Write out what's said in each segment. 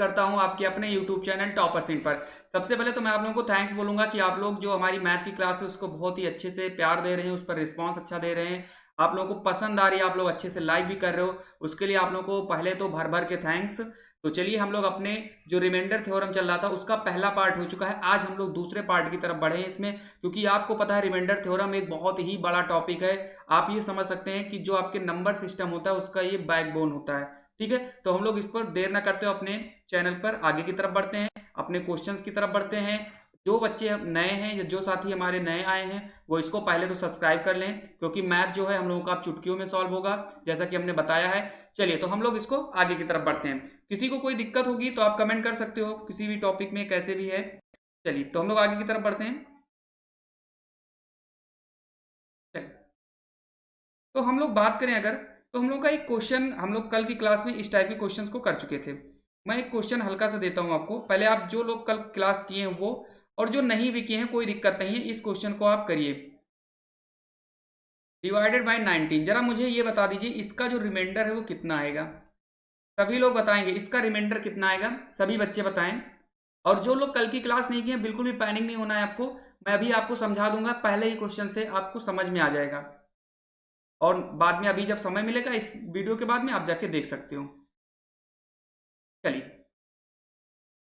करता हूं आपके अपने यूट्यूब चैनल टॉपर पर। सबसे पहले तो मैं आप लोगों को थैंक्स बोलूंगा कि आप लोग जो हमारी मैथ की क्लास है उसको बहुत ही अच्छे से प्यार दे रहे हैं, उस पर रिस्पॉन्स अच्छा दे रहे हैं, आप लोगों को पसंद आ रही है, आप लोग अच्छे से लाइक भी कर रहे हो, उसके लिए आप लोगों को पहले तो भर भर के थैंक्स। तो चलिए हम लोग अपने जो रिमाइंडर थ्योरम चल रहा था उसका पहला पार्ट हो चुका है, आज हम लोग दूसरे पार्ट की तरफ बढ़े हैं इसमें, क्योंकि आपको पता है रिमाइंडर थ्योरम एक बहुत ही बड़ा टॉपिक है। आप ये समझ सकते हैं कि जो आपके नंबर सिस्टम होता है उसका ये बैकबोन होता है। ठीक है, तो हम लोग इस पर देर ना करते हुए अपने चैनल पर आगे की तरफ बढ़ते हैं, अपने क्वेश्चंस की तरफ बढ़ते हैं। जो बच्चे नए हैं या जो साथी हमारे नए आए हैं वो इसको पहले तो सब्सक्राइब कर लें, क्योंकि मैथ जो है हम लोगों का अब चुटकियों में सॉल्व होगा जैसा कि हमने बताया है। चलिए तो हम लोग इसको आगे की तरफ बढ़ते हैं। किसी को कोई दिक्कत होगी तो आप कमेंट कर सकते हो किसी भी टॉपिक में, कैसे भी है। चलिए तो हम लोग आगे की तरफ बढ़ते हैं। चलिए तो हम लोग बात करें अगर, तो हम लोग का एक क्वेश्चन हम लोग कल की क्लास में इस टाइप के क्वेश्चंस को कर चुके थे। मैं एक क्वेश्चन हल्का सा देता हूं आपको, पहले आप जो लोग कल क्लास किए हैं वो, और जो नहीं भी किए हैं कोई दिक्कत नहीं है, इस क्वेश्चन को आप करिए। डिवाइडेड बाई 19, जरा मुझे ये बता दीजिए इसका जो रिमाइंडर है वो कितना आएगा। सभी लोग बताएंगे इसका रिमाइंडर कितना आएगा, सभी बच्चे बताएं। और जो लोग कल की क्लास नहीं किए बिल्कुल भी पैनिक नहीं होना है आपको, मैं अभी आपको समझा दूंगा, पहले ही क्वेश्चन से आपको समझ में आ जाएगा, और बाद में अभी जब समय मिलेगा इस वीडियो के बाद में आप जाके देख सकते हो। चलिए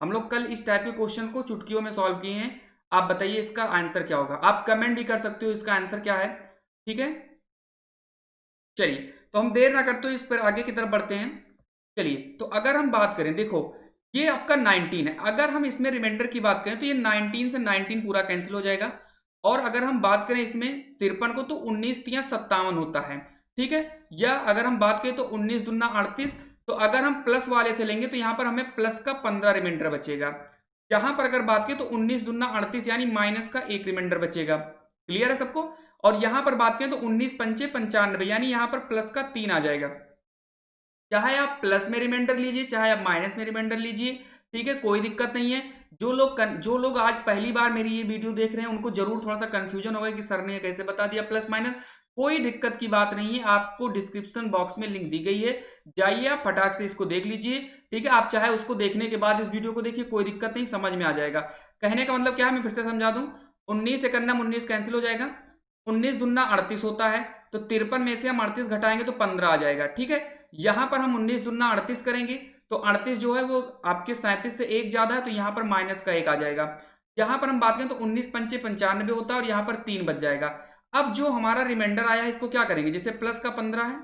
हम लोग कल इस टाइप के क्वेश्चन को चुटकियों में सॉल्व किए हैं, आप बताइए इसका आंसर क्या होगा, आप कमेंट भी कर सकते हो इसका आंसर क्या है। ठीक है, चलिए तो हम देर ना करते हुए इस पर आगे की तरफ बढ़ते हैं। चलिए तो अगर हम बात करें, देखो ये आपका 19 है, अगर हम इसमें रिमाइंडर की बात करें तो ये 19 से 19 पूरा कैंसिल हो जाएगा। और अगर हम बात करें इसमें 53 को तो 19 तिया 57 होता है। ठीक है, या अगर हम बात करें तो 19 दुना 38, तो अगर हम प्लस वाले से लेंगे तो यहां पर हमें प्लस का 15 रिमाइंडर बचेगा। यहां पर अगर बात करें तो 19 दुना 38 यानी माइनस का एक रिमाइंडर बचेगा। क्लियर है सबको। और यहां पर बात करें तो 19 पंचे 95 यानी यहां पर प्लस का 3 आ जाएगा। चाहे आप प्लस में रिमाइंडर लीजिए चाहे आप माइनस में रिमाइंडर लीजिए, ठीक है, कोई दिक्कत नहीं है। जो लोग आज पहली बार मेरी ये वीडियो देख रहे हैं उनको जरूर थोड़ा सा कंफ्यूजन होगा कि सर ने कैसे बता दिया प्लस माइनस। कोई दिक्कत की बात नहीं है, आपको डिस्क्रिप्शन बॉक्स में लिंक दी गई है, जाइए आप फटाक से इसको देख लीजिए। ठीक है, आप चाहे उसको देखने के बाद इस वीडियो को देखिए, कोई दिक्कत नहीं, समझ में आ जाएगा। कहने का मतलब क्या है मैं फिर से समझा दूं, 19 से करना 19 कैंसिल हो जाएगा, 19 दुना 38 होता है, तो 53 में से हम 38 घटाएंगे तो 15 आ जाएगा। ठीक है, यहां पर हम 19 दुना 38 करेंगे तो 38 जो है वो आपके 37 से एक ज्यादा है, तो यहां पर माइनस का एक आ जाएगा। यहां पर हम बात करें तो 19 पंचे 95 होता है और यहां पर 3 बच जाएगा। अब जो हमारा रिमाइंडर आया है इसको क्या करेंगे, जैसे प्लस का 15 है,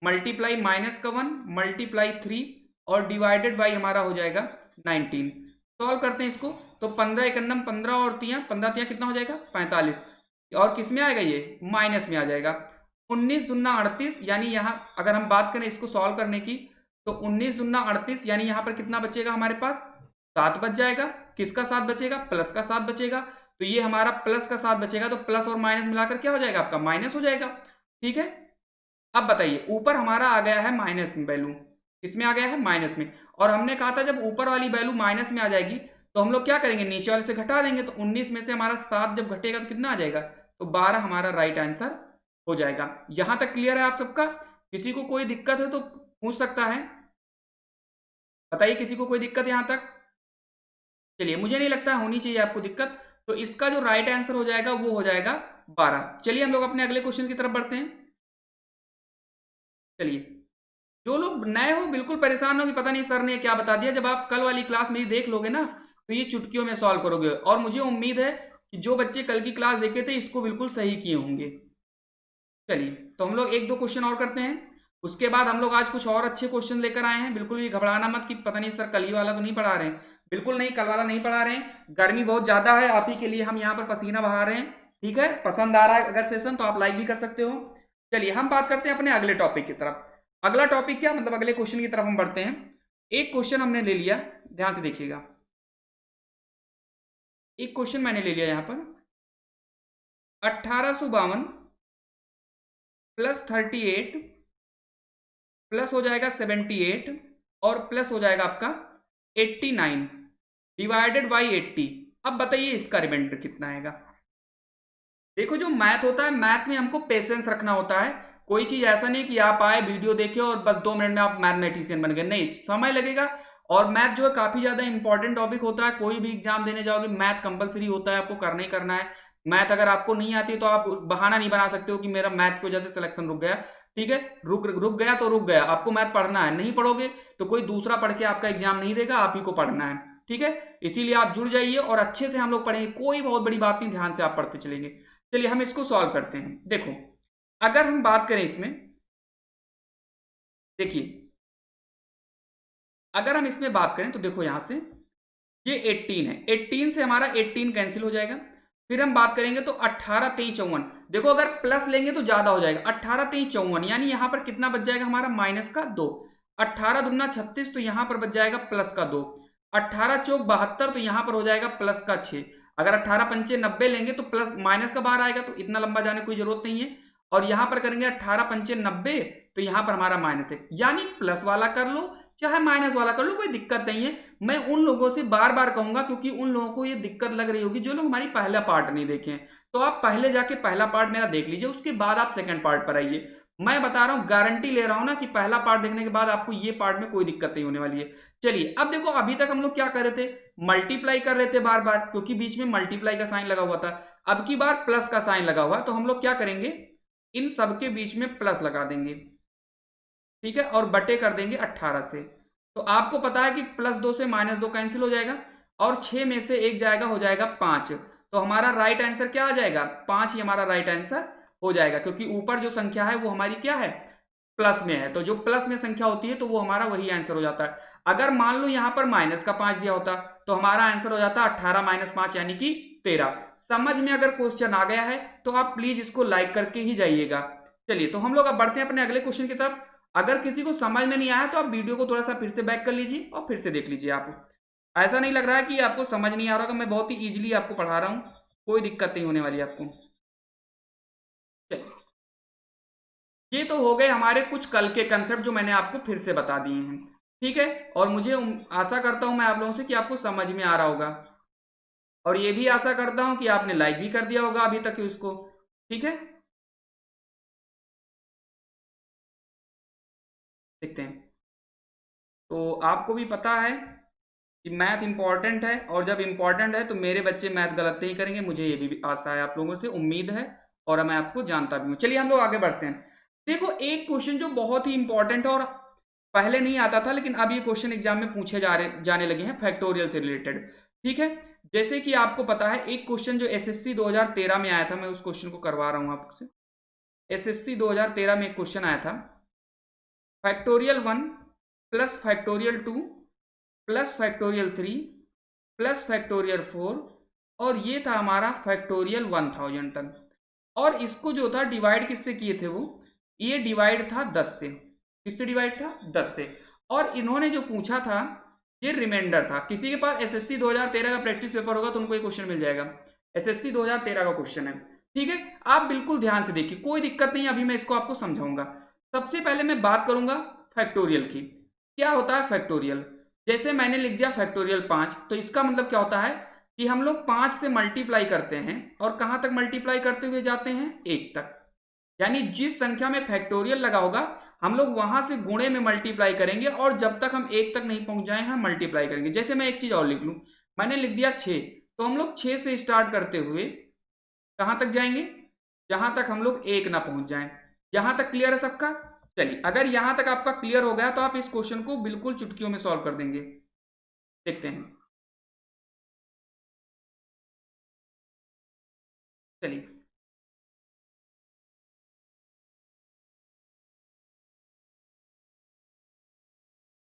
मल्टीप्लाई माइनस का 1 मल्टीप्लाई 3 और डिवाइडेड बाई हमारा हो जाएगा 19। सॉल्व करते हैं इसको, तो 15 एकन्नम 15 और तिया 15 तिया कितना हो जाएगा 45, और किस में आएगा ये माइनस में आ जाएगा। 19 दुना 38 यानी यहां अगर हम बात करें इसको सॉल्व करने की, तो 19 दुना 38 यानी यहां पर कितना बचेगा हमारे पास 7 बच जाएगा। किसका 7 बचेगा, प्लस का 7 बचेगा, तो ये हमारा प्लस का 7 बचेगा, तो प्लस और माइनस मिलाकर क्या हो जाएगा आपका माइनस हो जाएगा। ठीक है, अब बताइए ऊपर हमारा आ गया है माइनस में वैल्यू, इसमें आ गया है माइनस में, और हमने कहा था जब ऊपर वाली वैल्यू माइनस में आ जाएगी तो हम लोग क्या करेंगे नीचे वाले से घटा देंगे, तो 19 में से हमारा 7 जब घटेगा तो कितना आ जाएगा, तो 12 हमारा राइट आंसर हो जाएगा। यहां तक क्लियर है आप सबका, किसी को कोई दिक्कत है तो पूछ सकता है, बताइए किसी को कोई दिक्कत यहां तक। चलिए मुझे नहीं लगता होनी चाहिए आपको दिक्कत, तो इसका जो राइट आंसर हो जाएगा वो हो जाएगा 12। चलिए हम लोग अपने अगले क्वेश्चन की तरफ बढ़ते हैं। चलिए जो लोग नए हो बिल्कुल परेशान हो कि पता नहीं सर ने क्या बता दिया, जब आप कल वाली क्लास मेरी देख लोगे ना तो ये चुटकियों में सॉल्व करोगे, और मुझे उम्मीद है कि जो बच्चे कल की क्लास देखे थे इसको बिल्कुल सही किए होंगे। चलिए तो हम लोग एक दो क्वेश्चन और करते हैं, उसके बाद हम लोग आज कुछ और अच्छे क्वेश्चन लेकर आए हैं। बिल्कुल भी घबराना मत कि पता नहीं सर कल ही वाला तो नहीं पढ़ा रहे हैं, बिल्कुल नहीं, कल वाला नहीं पढ़ा रहे हैं, गर्मी बहुत ज्यादा है, आप ही के लिए हम यहाँ पर पसीना बहा रहे हैं। ठीक है, पसंद आ रहा है अगर सेशन तो आप लाइक भी कर सकते हो। चलिए हम बात करते हैं अपने अगले टॉपिक की तरफ। अगला टॉपिक क्या मतलब अगले क्वेश्चन की तरफ हम बढ़ते हैं। एक क्वेश्चन हमने ले लिया, ध्यान से देखिएगा, एक क्वेश्चन मैंने ले लिया यहां पर 1852 प्लस 38 प्लस हो जाएगा 78 और प्लस हो जाएगा आपका 89 डिवाइडेड बाई 80। अब बताइए इसका रिमाइंडर कितना आएगा। देखो जो मैथ होता है मैथ में हमको पेशेंस रखना होता है, कोई चीज ऐसा नहीं कि आप आए वीडियो देखे और बस 2 मिनट में आप मैथमेटिशियन बन गए, नहीं, समय लगेगा। और मैथ जो है काफी ज्यादा इंपॉर्टेंट टॉपिक होता है, कोई भी एग्जाम देने जाओगे मैथ कंपलसरी होता है, आपको करना ही करना है। मैथ अगर आपको नहीं आती है तो आप बहाना नहीं बना सकते हो कि मेरा मैथ की वजह से सिलेक्शन रुक गया। ठीक है, रुक गया तो रुक गया, आपको मैथ पढ़ना है, नहीं पढ़ोगे तो कोई दूसरा पढ़ के आपका एग्जाम नहीं देगा, आप ही को पढ़ना है। ठीक है, इसीलिए आप जुड़ जाइए और अच्छे से हम लोग पढ़ेंगे, कोई बहुत बड़ी बात नहीं, ध्यान से आप पढ़ते चलेंगे। चलिए हम इसको सॉल्व करते हैं। देखो अगर हम बात करें इसमें, देखिए अगर हम इसमें बात करें तो देखो यहां से ये 18 है, 18 से हमारा 18 कैंसिल हो जाएगा। फिर हम बात करेंगे तो 18 23 54, देखो अगर प्लस लेंगे तो ज्यादा हो जाएगा, 18 23 54 यानी यहां पर कितना बच जाएगा हमारा माइनस का 2। 18 दूना 36 तो यहां पर बच जाएगा प्लस का 2। 18 चौक 72 तो यहां पर हो जाएगा प्लस का 6। अगर 18 पंचे 90 लेंगे तो प्लस माइनस का बाहर आएगा, तो इतना लंबा जाने की कोई जरूरत नहीं है। और यहां पर करेंगे 18 पंचे 90 तो यहां पर हमारा माइनस है, यानी प्लस वाला कर लो चाहे माइनस वाला कर लो, कोई दिक्कत नहीं है। मैं उन लोगों से बार बार कहूंगा क्योंकि उन लोगों को ये दिक्कत लग रही होगी जो लोग हमारी पहला पार्ट नहीं देखे हैं, तो आप पहले जाके पहला पार्ट मेरा देख लीजिए, उसके बाद आप सेकंड पार्ट पर आइए। मैं बता रहा हूं, गारंटी ले रहा हूं ना कि पहला पार्ट देखने के बाद आपको ये पार्ट में कोई दिक्कत नहीं होने वाली है। चलिए अब देखो, अभी तक हम लोग क्या कर रहे थे, मल्टीप्लाई कर रहे थे बार बार, क्योंकि बीच में मल्टीप्लाई का साइन लगा हुआ था। अब की बार प्लस का साइन लगा हुआ, तो हम लोग क्या करेंगे, इन सबके बीच में प्लस लगा देंगे। ठीक है, और बटे कर देंगे 18 से। तो आपको पता है कि +2 से -2 कैंसिल हो जाएगा और 6 में से 1 जाएगा, हो जाएगा 5। तो हमारा राइट आंसर क्या आ जाएगा, 5 ही हमारा राइट आंसर हो जाएगा, क्योंकि ऊपर जो संख्या है वो हमारी क्या है, प्लस में है। तो जो प्लस में संख्या होती है तो वो हमारा वही आंसर हो जाता है। अगर मान लो यहां पर माइनस का 5 दिया होता तो हमारा आंसर हो जाता 18 - 5 यानी कि 13। समझ में अगर क्वेश्चन आ गया है तो आप प्लीज इसको लाइक करके ही जाइएगा। चलिए तो हम लोग अब बढ़ते हैं अपने अगले क्वेश्चन की तरफ। अगर किसी को समझ में नहीं आया तो आप वीडियो को थोड़ा सा फिर से बैक कर लीजिए और फिर से देख लीजिए। आप ऐसा नहीं लग रहा है कि आपको समझ नहीं आ रहा, मैं बहुत ही इजीली आपको पढ़ा रहा हूं, कोई दिक्कत नहीं होने वाली आपको। ये तो हो गए हमारे कुछ कल के कंसेप्ट जो मैंने आपको फिर से बता दिए हैं। ठीक है, और मुझे आशा करता हूं मैं आप लोगों से कि आपको समझ में आ रहा होगा, और ये भी आशा करता हूं कि आपने लाइक भी कर दिया होगा अभी तक उसको। ठीक है, देखते हैं। तो आपको भी पता है कि मैथ इंपॉर्टेंट है, और जब इंपॉर्टेंट है तो मेरे बच्चे मैथ गलत नहीं करेंगे, मुझे ये भी आशा है, आप लोगों से उम्मीद है, और मैं आपको जानता भी हूँ। चलिए हम लोग आगे बढ़ते हैं। देखो एक क्वेश्चन जो बहुत ही इंपॉर्टेंट है और पहले नहीं आता था, लेकिन अब ये क्वेश्चन एग्जाम में पूछे जाने लगे हैं फैक्टोरियल से रिलेटेड। ठीक है, जैसे कि आपको पता है एक क्वेश्चन जो एसएससी 2013 में आया था, मैं उस क्वेश्चन को करवा रहा हूँ आपसे। एसएससी 2013 में एक क्वेश्चन आया था, factorial 1 plus factorial 2 plus factorial 3 plus factorial 4, और ये था हमारा फैक्टोरियल 1000 तक। और इसको जो था डिवाइड किससे किए थे, वो ये डिवाइड था 10 से। किससे डिवाइड था, 10 से। और इन्होंने जो पूछा था ये रिमाइंडर था। किसी के पास एसएससी 2013 का प्रैक्टिस पेपर होगा तो उनको ये क्वेश्चन मिल जाएगा, एसएससी 2013 का क्वेश्चन है। ठीक है, आप बिल्कुल ध्यान से देखिए, कोई दिक्कत नहीं, अभी मैं इसको आपको समझाऊंगा। सबसे पहले मैं बात करूंगा फैक्टोरियल की। क्या होता है फैक्टोरियल, जैसे मैंने लिख दिया फैक्टोरियल 5, तो इसका मतलब क्या होता है कि हम लोग 5 से मल्टीप्लाई करते हैं, और कहां तक मल्टीप्लाई करते हुए जाते हैं, 1 तक। यानी जिस संख्या में फैक्टोरियल लगा होगा हम लोग वहां से गुणे में मल्टीप्लाई करेंगे, और जब तक हम 1 तक नहीं पहुंच जाए हम मल्टीप्लाई करेंगे। जैसे मैं एक चीज और लिख लूं, मैंने लिख दिया 6, तो हम लोग 6 से स्टार्ट करते हुए कहां तक जाएंगे, जहां तक हम लोग 1 ना पहुंच जाएं। यहां तक क्लियर है सबका। चलिए अगर यहां तक आपका क्लियर हो गया तो आप इस क्वेश्चन को बिल्कुल चुटकियों में सॉल्व कर देंगे। देखते हैं, चलिए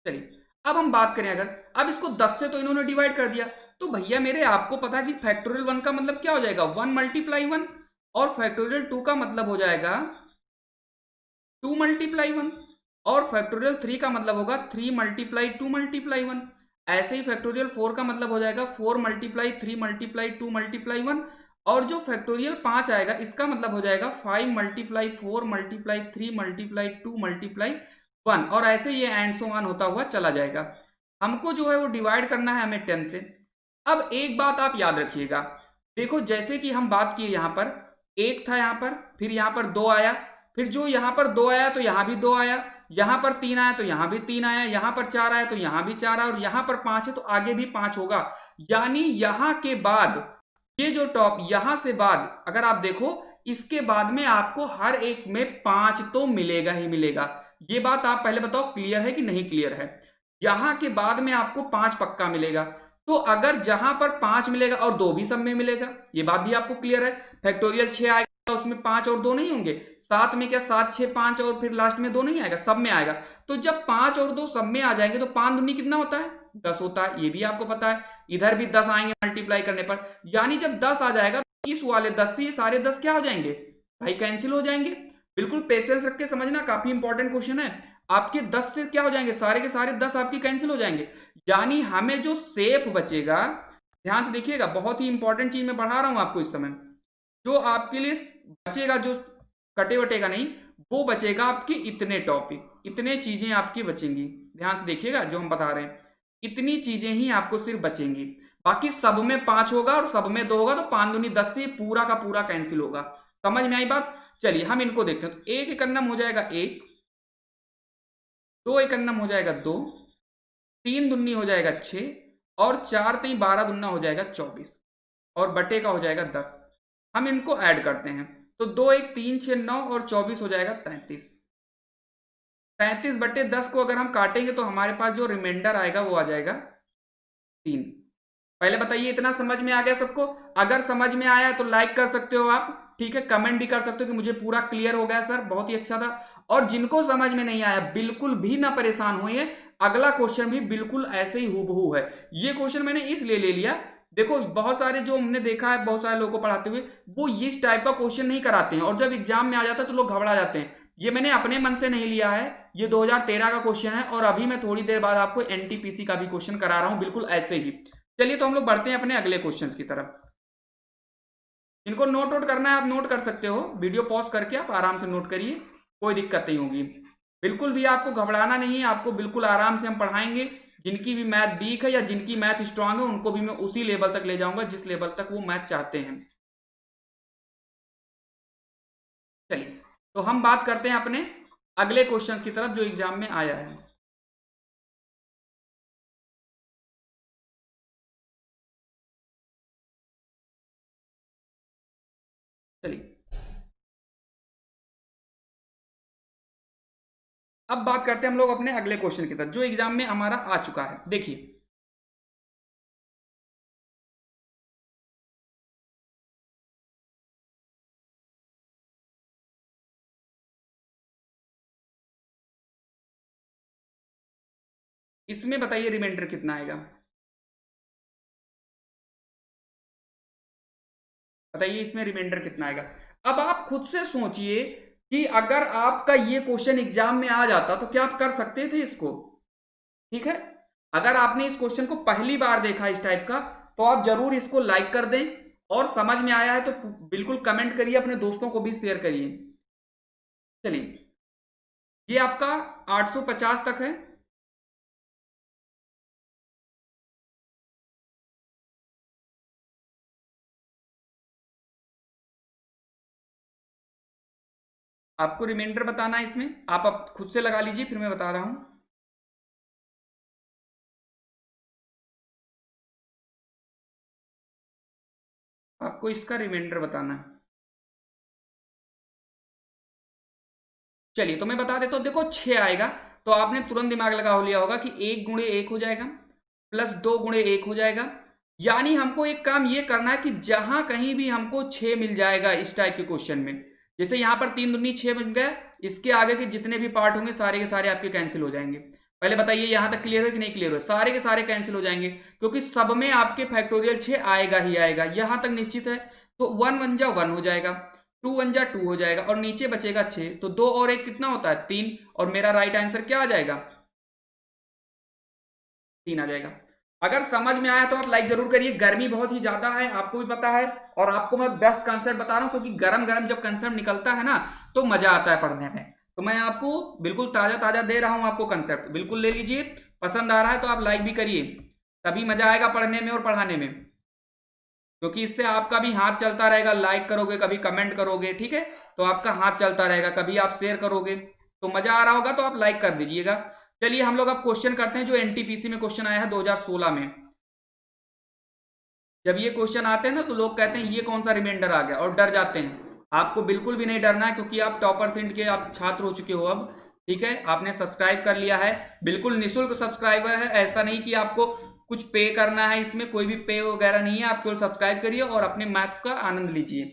चलिए अब हम बात करें, अगर अब इसको 10 से तो इन्होंने डिवाइड कर दिया, तो भैया मेरे आपको पता है कि फैक्टोरियल 1 का मतलब क्या हो जाएगा, 1 × 1, और फैक्टोरियल 2 का मतलब हो जाएगा 2 × 1, और फैक्टोरियल 3 का मतलब होगा 3 × 2 × 1। ऐसे ही फैक्टोरियल 4 का मतलब हो जाएगा 4 × 3 × 2 × 1, और जो फैक्टोरियल 5 आएगा इसका मतलब हो जाएगा 5 × 4 × 3 × 2 × 1, और ऐसे ये एंड सो ऑन होता हुआ चला जाएगा। हमको जो है वो डिवाइड करना है हमें 10 से। अब एक बात आप याद रखिएगा, देखो जैसे कि हम बात किए यहां पर 1 था, यहां पर फिर यहां पर 2 आया, फिर जो यहां पर 2 आया तो यहां भी 2 आया, यहां पर 3 आया तो यहां भी 3 आया, यहां पर 4 आया तो यहां भी 4 आया, और यहां पर 5 है तो आगे भी 5 होगा। यानी यहां के बाद ये जो टॉप यहां से बाद अगर आप देखो, इसके बाद में आपको हर एक में 5 तो मिलेगा ही मिलेगा। ये बात आप पहले बताओ क्लियर है कि नहीं क्लियर है? यहां के बाद में आपको 5 पक्का मिलेगा। तो अगर जहां पर 5 मिलेगा और 2 भी सब में मिलेगा, ये बात भी आपको क्लियर है। फैक्टोरियल 6 आएगा, उसमें 5 और 2 नहीं होंगे। 7 में क्या 7 6 5 और फिर लास्ट में 2 नहीं आएगा, सब में आएगा। तो जब 5 और 2 सब में आ जाएंगे तो 5 दूनी कितना होता है? 10 होता है। ये भी आपको पता है। इधर भी 10 आएंगे मल्टीप्लाई करने पर। यानी जब 10 आ जाएगा तो इस वाले 10 से ये सारे 10 क्या हो जाएंगे भाई? कैंसिल हो जाएंगे। बिल्कुल पेशेंस रख के समझना, काफी इंपॉर्टेंट क्वेश्चन है। आपके 10 से क्या हो जाएंगे? सारे के सारे 10 आपके कैंसिल हो जाएंगे। यानी हमें जो सेफ बचेगा, ध्यान से देखिएगा, बहुत ही इंपॉर्टेंट चीज मैं बढ़ा रहा हूं आपको इस समय, जो आपके लिए बचेगा, जो कटे वटेगा नहीं, वो बचेगा आपके इतने टॉपिक, इतने चीजें आपकी बचेंगी। ध्यान से देखिएगा जो हम बता रहे हैं, इतनी चीजें ही आपको सिर्फ बचेंगी। बाकी सब में 5 होगा और सब में 2 होगा, तो 5 दूनी 10 से पूरा का पूरा कैंसिल होगा। समझ में आई बात? चलिए हम इनको देखते हैं। तो 1 एक अन्नम हो जाएगा 1, 2 एक अन्नम हो जाएगा 2, 3 दुन्नी हो जाएगा 6, और 4 3 12 दुन्ना हो जाएगा 24, और बटे का हो जाएगा 10। हम इनको ऐड करते हैं तो 2 1 3 6 9 और 24 हो जाएगा 33। 33 बटे 10 को अगर हम काटेंगे तो हमारे पास जो रिमाइंडर आएगा वो आ जाएगा 3। पहले बताइए इतना समझ में आ गया सबको? अगर समझ में आया तो लाइक कर सकते हो आप, ठीक है, कमेंट भी कर सकते हो कि मुझे पूरा क्लियर हो गया सर, बहुत ही अच्छा था। और जिनको समझ में नहीं आया बिल्कुल भी ना परेशान होइए, अगला क्वेश्चन भी बिल्कुल ऐसे ही हूबहू है। ये क्वेश्चन मैंने इसलिए ले लिया, देखो बहुत सारे जो हमने देखा है, बहुत सारे लोगों को पढ़ाते हुए, वो इस टाइप का क्वेश्चन नहीं कराते हैं, और जब एग्जाम में आ जाता है तो लोग घबरा जाते हैं। ये मैंने अपने मन से नहीं लिया है, ये 2013 का क्वेश्चन है, और अभी मैं थोड़ी देर बाद आपको एनटीपीसी का भी क्वेश्चन करा रहा हूं बिल्कुल ऐसे ही। चलिए तो हम लोग बढ़ते हैं अपने अगले क्वेश्चन की तरफ। इनको नोट आउट करना है आप नोट कर सकते हो, वीडियो पॉज करके आप आराम से नोट करिए, कोई दिक्कत नहीं होगी। बिल्कुल भी आपको घबराना नहीं है, आपको बिल्कुल आराम से हम पढ़ाएंगे। जिनकी भी मैथ वीक है या जिनकी मैथ स्ट्रांग है, उनको भी मैं उसी लेवल तक ले जाऊंगा जिस लेवल तक वो मैथ चाहते हैं। चलिए तो हम बात करते हैं अपने अगले क्वेश्चन की तरफ जो एग्जाम में आया है। चलिए अब बात करते हैं हम लोग अपने अगले क्वेश्चन की तरफ जो एग्जाम में हमारा आ चुका है। देखिए इसमें बताइए रिमाइंडर कितना आएगा? बताइए इसमें रिमाइंडर कितना आएगा? अब आप खुद से सोचिए कि अगर आपका ये क्वेश्चन एग्जाम में आ जाता तो क्या आप कर सकते थे इसको? ठीक है, अगर आपने इस क्वेश्चन को पहली बार देखा इस टाइप का, तो आप जरूर इसको लाइक कर दें, और समझ में आया है तो बिल्कुल कमेंट करिए, अपने दोस्तों को भी शेयर करिए। चलिए ये आपका 850 तक है। आपको रिमाइंडर बताना है इसमें, आप अब खुद से लगा लीजिए, फिर मैं बता रहा हूं। आपको इसका रिमाइंडर बताना है। चलिए तो मैं बता देता हूं, देखो 6 आएगा तो आपने तुरंत दिमाग लगा लिया होगा कि 1 गुणे 1 हो जाएगा, प्लस 2 गुणे 1 हो जाएगा। यानी हमको एक काम ये करना है कि जहां कहीं भी हमको 6 मिल जाएगा इस टाइप के क्वेश्चन में, जैसे यहां पर 3 दूनी 6 बन गया, इसके आगे के जितने भी पार्ट होंगे सारे के सारे आपके कैंसिल हो जाएंगे। पहले बताइए यहां तक क्लियर है कि नहीं क्लियर है? सारे के सारे कैंसिल हो जाएंगे, क्योंकि सब में आपके फैक्टोरियल 6 आएगा ही आएगा, यहां तक निश्चित है। तो 1 1 जा 1 हो जाएगा, 2 1 जा 2 हो जाएगा, और नीचे बचेगा 6, तो 2 और 1 कितना होता है? 3, और मेरा राइट आंसर क्या आ जाएगा? 3 आ जाएगा। अगर समझ में आया तो आप लाइक जरूर करिए। गर्मी बहुत ही ज्यादा है, आपको भी पता है, और आपको मैं बेस्ट कंसेप्ट बता रहा हूं, क्योंकि गरम गरम जब कंसेप्ट निकलता है ना तो मजा आता है पढ़ने में। तो मैं आपको बिल्कुल ताजा ताजा दे रहा हूं आपको कंसेप्ट, बिल्कुल ले लीजिए। पसंद आ रहा है तो आप लाइक भी करिए, तभी मजा आएगा पढ़ने में और पढ़ाने में, क्योंकि इससे आपका भी हाथ चलता रहेगा। लाइक करोगे, कभी कमेंट करोगे, ठीक है, तो आपका हाथ चलता रहेगा, कभी आप शेयर करोगे, तो मजा आ रहा होगा तो आप लाइक कर दीजिएगा। चलिए हम लोग अब क्वेश्चन करते हैं जो एनटीपीसी में क्वेश्चन आया है 2016 में। जब ये क्वेश्चन आते हैं ना तो लोग कहते हैं ये कौन सा रिमाइंडर आ गया और डर जाते हैं। आपको बिल्कुल भी नहीं डरना है, क्योंकि आप टॉपर सेंट के आप छात्र हो चुके हो अब। ठीक है, आपने सब्सक्राइब कर लिया है, बिल्कुल निःशुल्क सब्सक्राइबर है, ऐसा नहीं कि आपको कुछ पे करना है, इसमें कोई भी पे वगैरह नहीं है। आप केवल सब्सक्राइब करिए और अपने मैथ का आनंद लीजिए।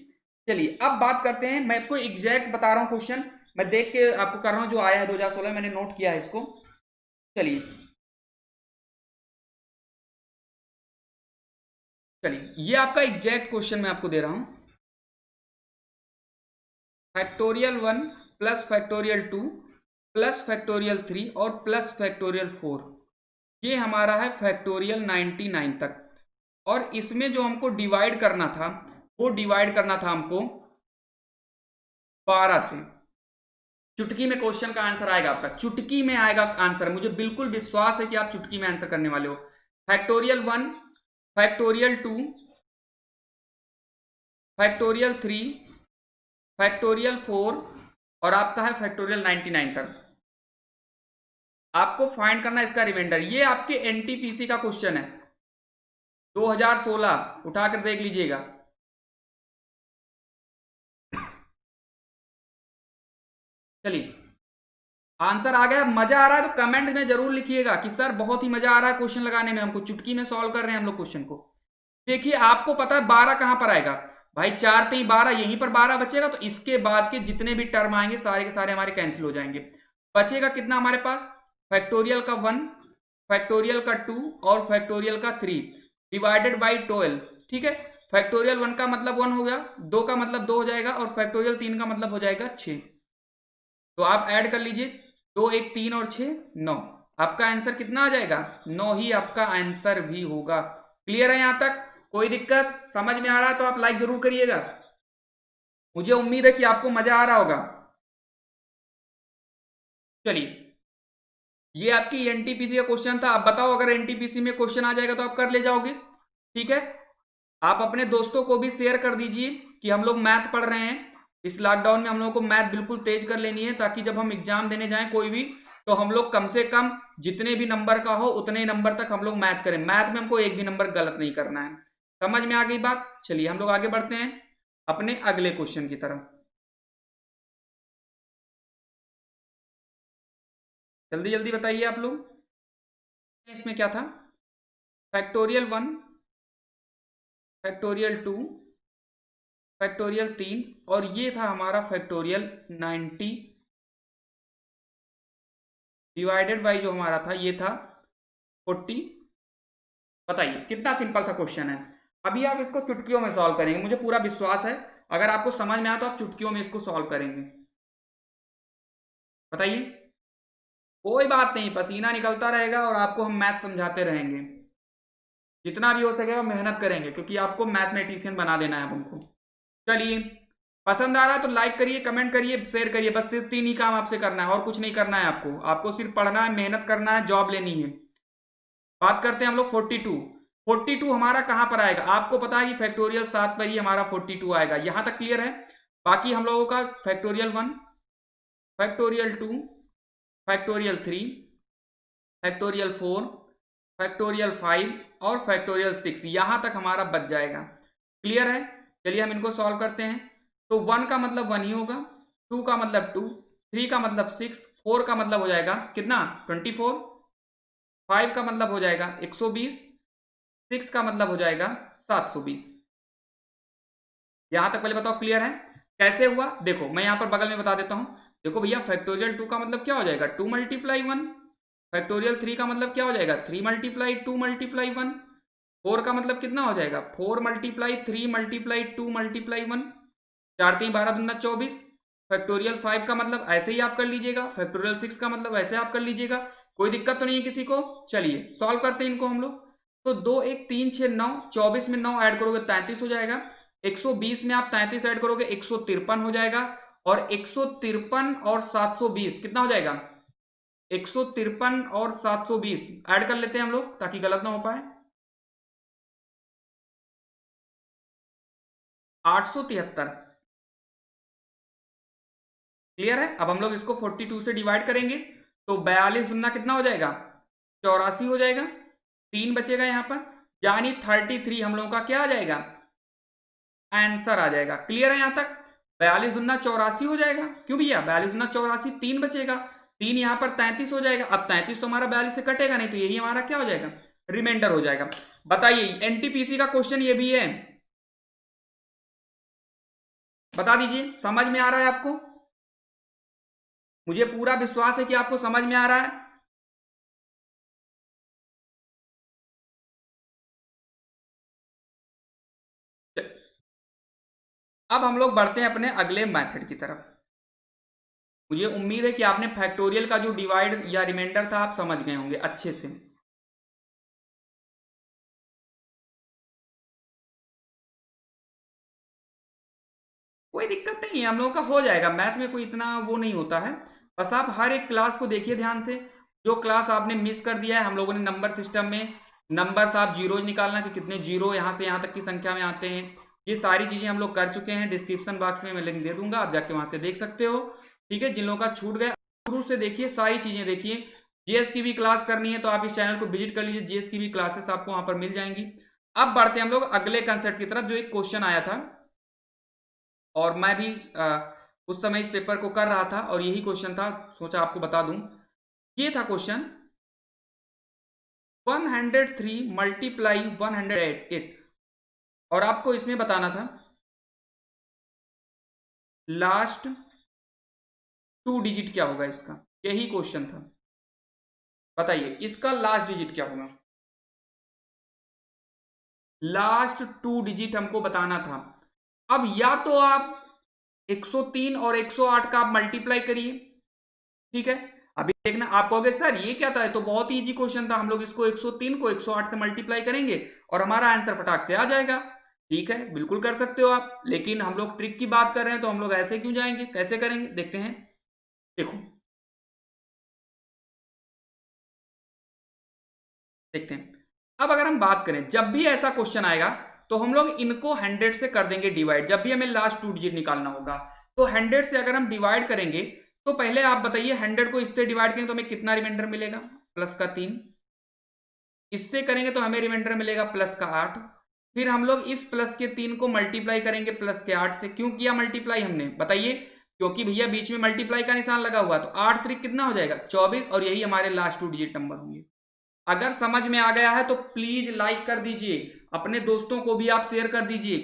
चलिए अब बात करते हैं, मैं आपको एग्जैक्ट बता रहा हूँ क्वेश्चन, मैं देख के आपको कर रहा हूँ जो आया है 2016, मैंने नोट किया है इसको। चलिए चलिए ये आपका एग्जैक्ट क्वेश्चन मैं आपको दे रहा हूं। Factorial 1 plus factorial 2 plus factorial 3 और प्लस फैक्टोरियल 4, ये हमारा है फैक्टोरियल 99 तक। और इसमें जो हमको डिवाइड करना था वो डिवाइड करना था हमको 12 से। चुटकी में क्वेश्चन का आंसर आएगा आपका, चुटकी में आएगा आंसर, मुझे बिल्कुल विश्वास है कि आप चुटकी में आंसर करने वाले हो। फैक्टोरियल 1, फैक्टोरियल 2, फैक्टोरियल 3, फैक्टोरियल 4 और आपका है फैक्टोरियल 99 तक। आपको फाइंड करना है इसका रिमाइंडर। ये आपके एनटीपीसी का क्वेश्चन है 2016, उठाकर देख लीजिएगा। चलिए आंसर आ गया, मजा आ रहा है तो कमेंट में जरूर लिखिएगा कि सर बहुत ही मजा आ रहा है क्वेश्चन लगाने में, हमको चुटकी में सॉल्व कर रहे हैं हम लोग क्वेश्चन को। देखिए आपको पता है 12 कहां पर आएगा भाई, 4 पे ही 12, यहीं पर 12 बचेगा, तो इसके बाद के जितने भी टर्म आएंगे सारे के सारे हमारे कैंसिल हो जाएंगे। बचेगा कितना हमारे पास, फैक्टोरियल का 1, फैक्टोरियल का 2 और फैक्टोरियल का 3 डिवाइडेड बाई 12। ठीक है, फैक्टोरियल 1 का मतलब 1 हो गया, 2 का मतलब 2 हो जाएगा और फैक्टोरियल 3 का मतलब हो जाएगा 6। तो आप ऐड कर लीजिए, 2 1 3 और 6 9, आपका आंसर कितना आ जाएगा, 9 ही आपका आंसर भी होगा। क्लियर है यहां तक, कोई दिक्कत, समझ में आ रहा है तो आप लाइक जरूर करिएगा। मुझे उम्मीद है कि आपको मजा आ रहा होगा। चलिए ये आपकी एनटीपीसी का क्वेश्चन था। आप बताओ अगर एनटीपीसी में क्वेश्चन आ जाएगा तो आप कर ले जाओगे। ठीक है, आप अपने दोस्तों को भी शेयर कर दीजिए कि हम लोग मैथ पढ़ रहे हैं। इस लॉकडाउन में हम लोग को मैथ बिल्कुल तेज कर लेनी है, ताकि जब हम एग्जाम देने जाएं कोई भी, तो हम लोग कम से कम जितने भी नंबर का हो उतने ही नंबर तक हम लोग मैथ करें। मैथ में हमको एक भी नंबर गलत नहीं करना है। समझ में आ गई बात। चलिए हम लोग आगे बढ़ते हैं अपने अगले क्वेश्चन की तरफ। जल्दी जल्दी बताइए आप लोग, इसमें क्या था, फैक्टोरियल 1, फैक्टोरियल 2, फैक्टोरियल 3 और ये था हमारा फैक्टोरियल 90 डिवाइडेड बाई जो हमारा था ये था 40। बताइए कितना सिंपल सा क्वेश्चन है। अभी आप इसको चुटकियों में सॉल्व करेंगे, मुझे पूरा विश्वास है अगर आपको समझ में आया तो आप चुटकियों में इसको सॉल्व करेंगे। बताइए, कोई बात नहीं, पसीना निकलता रहेगा और आपको हम मैथ समझाते रहेंगे, जितना भी हो सकेगा मेहनत करेंगे, क्योंकि आपको मैथमेटिशियन बना देना है हमको। चलिए, पसंद आ रहा है तो लाइक करिए, कमेंट करिए, शेयर करिए, बस सिर्फ 3 ही काम आपसे करना है और कुछ नहीं करना है आपको। आपको सिर्फ पढ़ना है, मेहनत करना है, जॉब लेनी है। बात करते हैं हम लोग 42। 42 हमारा कहां पर आएगा, आपको पता है कि फैक्टोरियल 7 पर ही हमारा 42 आएगा, यहां तक क्लियर है। बाकी हम लोगों का factorial 1, factorial 2, factorial 3, factorial 4, factorial 5 और फैक्टोरियल 6, यहां तक हमारा बच जाएगा। क्लियर है, चलिए हम इनको सॉल्व करते हैं। तो 1 का मतलब 1 ही होगा, 2 का मतलब 2, 3 का मतलब 6, 4 का मतलब हो जाएगा कितना 24, 5 का मतलब हो जाएगा 120, 6 का मतलब हो जाएगा 720। यहां तक पहले बताओ क्लियर है, कैसे हुआ देखो, मैं यहां पर बगल में बता देता हूं। देखो भैया, फैक्टोरियल 2 का मतलब क्या हो जाएगा 2 मल्टीप्लाई 1, फैक्टोरियल 3 का मतलब क्या हो जाएगा 3 मल्टीप्लाई 2 मल्टीप्लाई 1, 4 का मतलब कितना हो जाएगा 4 मल्टीप्लाई 3 मल्टीप्लाई 2 मल्टीप्लाई 1, 4 3 12 दूना 24। फैक्टोरियल 5 का मतलब ऐसे ही आप कर लीजिएगा, फैक्टोरियल 6 का मतलब ऐसे आप कर लीजिएगा, कोई दिक्कत तो नहीं है किसी को। चलिए सॉल्व करते हैं इनको हम लोग। तो 2 1 3 6 9, 24 में 9 ऐड करोगे 33 हो जाएगा, 120 में आप 33 ऐड करोगे 153 हो जाएगा, और 153 और 720 कितना हो जाएगा, 153 और 720 ऐड कर लेते हैं हम लोग ताकि गलत ना हो पाए, 873। क्लियर है। अब हम लोग इसको 42 से डिवाइड करेंगे तो 42 दुना कितना हो जाएगा, 84 हो जाएगा, 3 बचेगा यहाँ पर, यानी 33 हम लोगों का क्या आ जाएगा, आंसर आ जाएगा। क्लियर है यहाँ तक। 42 दुना 84 हो जाएगा, क्यों भैया 42 दुना 84, 3 बचेगा, 3 यहाँ पर 33 हो जाएगा। अब 33 तो हमारा 42 से कटेगा नहीं, तो यही हमारा क्या हो जाएगा, रिमाइंडर हो जाएगा। बताइए एनटीपीसी का क्वेश्चन ये भी है, बता दीजिए समझ में आ रहा है आपको। मुझे पूरा विश्वास है कि आपको समझ में आ रहा है। अब हम लोग बढ़ते हैं अपने अगले मेथड की तरफ। मुझे उम्मीद है कि आपने फैक्टोरियल का जो डिवाइड या रिमाइंडर था आप समझ गए होंगे अच्छे से। कोई दिक्कत नहीं है, हम लोगों का हो जाएगा, मैथ में कोई इतना वो नहीं होता है। बस आप हर एक क्लास को देखिए ध्यान से। जो क्लास आपने मिस कर दिया है, हम लोगों ने नंबर सिस्टम में नंबर्स आप जीरो निकालना कि कितने जीरो यहाँ से यहाँ तक की संख्या में आते हैं, ये सारी चीजें हम लोग कर चुके हैं। डिस्क्रिप्शन बॉक्स में मैं लिंक दे दूंगा, आप जाके वहां से देख सकते हो। ठीक है, जिन लोगों का छूट गया शुरू से देखिए, सारी चीजें देखिए। जीएस की भी क्लास करनी है तो आप इस चैनल को विजिट कर लीजिए, जीएस की भी क्लासेस आपको वहां पर मिल जाएंगी। अब बढ़ते हैं हम लोग अगले कंसेप्ट की तरफ। जो एक क्वेश्चन आया था और मैं भी उस समय इस पेपर को कर रहा था और यही क्वेश्चन था, सोचा आपको बता दूं। ये था क्वेश्चन 103 मल्टीप्लाई 108, और आपको इसमें बताना था लास्ट 2 डिजिट क्या होगा इसका, यही क्वेश्चन था। बताइए इसका लास्ट डिजिट क्या होगा, लास्ट 2 डिजिट हमको बताना था। अब या तो आप 103 और 108 का आप मल्टीप्लाई करिए, ठीक है। अभी देखना, आप कहोगे सर ये क्या था, तो बहुत ही इजी क्वेश्चन था, हम लोग इसको 103 को 108 से मल्टीप्लाई करेंगे और हमारा आंसर फटाक से आ जाएगा। ठीक है, बिल्कुल कर सकते हो आप, लेकिन हम लोग ट्रिक की बात कर रहे हैं तो हम लोग ऐसे क्यों जाएंगे, कैसे करेंगे देखते हैं। देखो देखते हैं। अब अगर हम बात करें, जब भी ऐसा क्वेश्चन आएगा तो हम लोग इनको 100 से कर देंगे डिवाइड। जब भी हमें लास्ट 2 डिजिट निकालना होगा तो 100 से अगर हम डिवाइड करेंगे तो पहले आप बताइए 100 को इससे डिवाइड करेंगे तो हमें कितना रिमाइंडर मिलेगा, प्लस का 3। इससे करेंगे तो हमें रिमाइंडर मिलेगा प्लस का 8। फिर हम लोग इस प्लस के 3 को मल्टीप्लाई करेंगे प्लस के 8 से। क्यों किया मल्टीप्लाई हमने, बताइए, क्योंकि भैया बीच में मल्टीप्लाई का निशान लगा हुआ, तो 8 3 कितना हो जाएगा 24, और यही हमारे लास्ट 2 डिजिट नंबर होंगे। अगर समझ में आ गया है तो प्लीज लाइक कर दीजिए, अपने दोस्तों को भी आप शेयर कर दीजिए।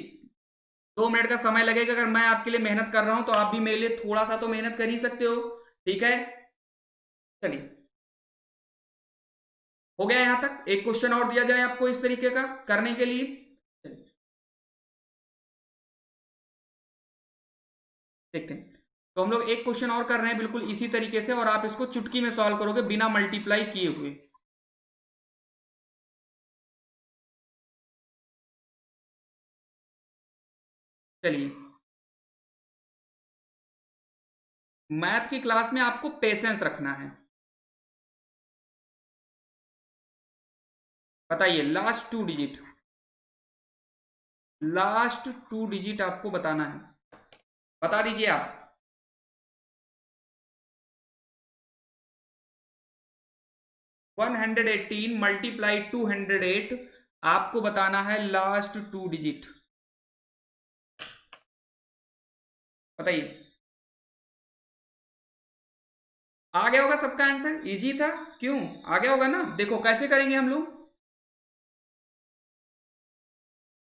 2 मिनट का समय लगेगा, अगर मैं आपके लिए मेहनत कर रहा हूं तो आप भी मेरे लिए थोड़ा सा तो मेहनत कर ही सकते हो। ठीक है, चलिए हो गया यहां तक। एक क्वेश्चन और दिया जाए आपको इस तरीके का करने के लिए, देखते हैं। तो हम लोग एक क्वेश्चन और कर रहे हैं बिल्कुल इसी तरीके से, और आप इसको चुटकी में सॉल्व करोगे बिना मल्टीप्लाई किए हुए। चलिए, मैथ की क्लास में आपको पेशेंस रखना है। बताइए लास्ट 2 डिजिट, लास्ट 2 डिजिट आपको बताना है, बता दीजिए आप। 118 मल्टीप्लाई 208, आपको बताना है लास्ट 2 डिजिट। बताइए, आ गया होगा सबका आंसर, इजी था, क्यों आ गया होगा ना। देखो कैसे करेंगे हम लोग,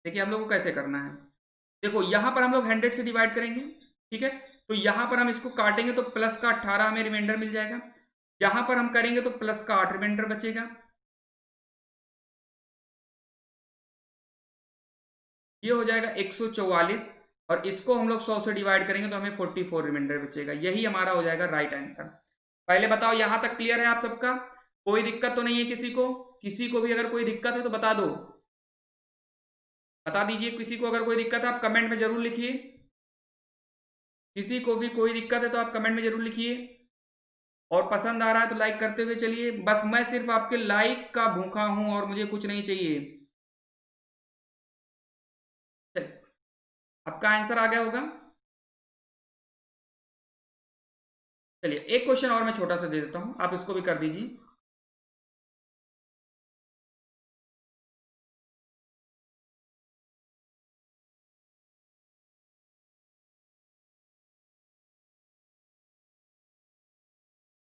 देखिए हम लोग को कैसे करना है। देखो यहां पर हम लोग 100 से डिवाइड करेंगे, ठीक है। तो यहां पर हम इसको काटेंगे तो प्लस का 18 हमें रिमाइंडर मिल जाएगा। यहां पर हम करेंगे तो प्लस का 8 रिमाइंडर बचेगा। ये हो जाएगा 144, और इसको हम लोग 100 से डिवाइड करेंगे तो हमें 44 रिमाइंडर बचेगा। यही हमारा हो जाएगा राइट आंसर। पहले बताओ यहां तक क्लियर है आप सबका, कोई दिक्कत तो नहीं है किसी को, किसी को भी अगर कोई दिक्कत है तो बता दो, बता दीजिए। किसी को अगर कोई दिक्कत है आप कमेंट में जरूर लिखिए, किसी को भी कोई दिक्कत है तो आप कमेंट में जरूर लिखिए। और पसंद आ रहा है तो लाइक करते हुए चलिए, बस मैं सिर्फ आपके लाइक का भूखा हूं और मुझे कुछ नहीं चाहिए। चलिए, आपका आंसर आ गया होगा। चलिए एक क्वेश्चन और मैं छोटा सा दे देता हूं, आप इसको भी कर दीजिए।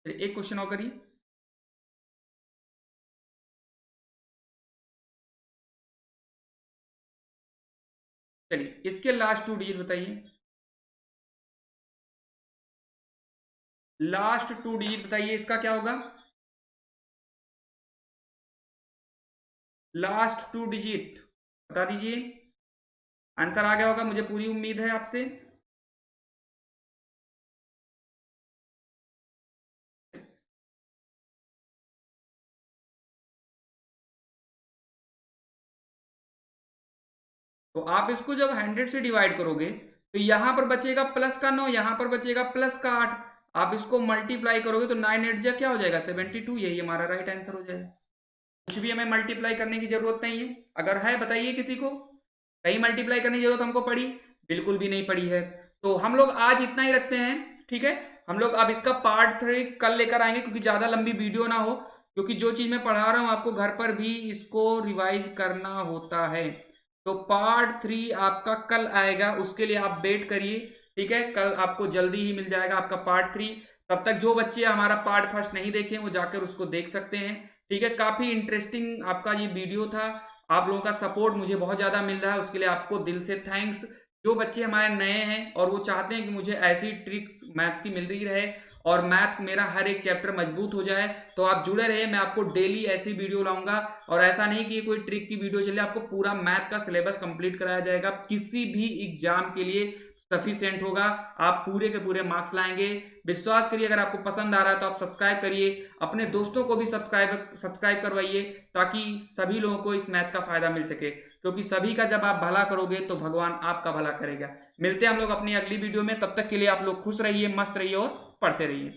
एक क्वेश्चन और करिए। चलिए इसके लास्ट 2 डिजिट बताइए, लास्ट 2 डिजिट बताइए इसका क्या होगा, लास्ट 2 डिजिट बता दीजिए। आंसर आ गया होगा, मुझे पूरी उम्मीद है आपसे। तो आप इसको जब 100 से डिवाइड करोगे तो यहां पर बचेगा प्लस का 9, यहां पर बचेगा प्लस का 8। आप इसको मल्टीप्लाई करोगे तो 9 8 जा क्या हो जाएगा 72, यही हमारा राइट आंसर हो जाएगा। कुछ भी हमें मल्टीप्लाई करने की जरूरत नहीं है। अगर है बताइए किसी को कहीं मल्टीप्लाई करने की जरूरत हमको पड़ी, बिल्कुल भी नहीं पड़ी है। तो हम लोग आज इतना ही रखते हैं, ठीक है। हम लोग अब इसका पार्ट 3 कल लेकर आएंगे, क्योंकि ज्यादा लंबी वीडियो ना हो, क्योंकि जो चीज मैं पढ़ा रहा हूं आपको घर पर भी इसको रिवाइज करना होता है। तो पार्ट 3 आपका कल आएगा, उसके लिए आप वेट करिए, ठीक है। कल आपको जल्दी ही मिल जाएगा आपका पार्ट 3। तब तक जो बच्चे हमारा पार्ट फर्स्ट नहीं देखे वो जाकर उसको देख सकते हैं, ठीक है। काफी इंटरेस्टिंग आपका ये वीडियो था। आप लोगों का सपोर्ट मुझे बहुत ज्यादा मिल रहा है, उसके लिए आपको दिल से थैंक्स। जो बच्चे हमारे नए हैं और वो चाहते हैं कि मुझे ऐसी ट्रिक्स मैथ की मिल रही रहे और मैथ मेरा हर एक चैप्टर मजबूत हो जाए, तो आप जुड़े रहे। मैं आपको डेली ऐसी वीडियो लाऊंगा, और ऐसा नहीं कि कोई ट्रिक की वीडियो चले, आपको पूरा मैथ का सिलेबस कंप्लीट कराया जाएगा। किसी भी एग्जाम के लिए सफिशिएंट होगा, आप पूरे के पूरे मार्क्स लाएंगे। विश्वास करिए, अगर आपको पसंद आ रहा है तो आप सब्सक्राइब करिए, अपने दोस्तों को भी सब्सक्राइब करवाइए, ताकि सभी लोगों को इस मैथ का फायदा मिल सके। क्योंकि सभी का जब आप भला करोगे तो भगवान आपका भला करेगा। मिलते हैं हम लोग अपनी अगली वीडियो में, तब तक के लिए आप लोग खुश रहिए, मस्त रहिए और पढ़ते रहिए।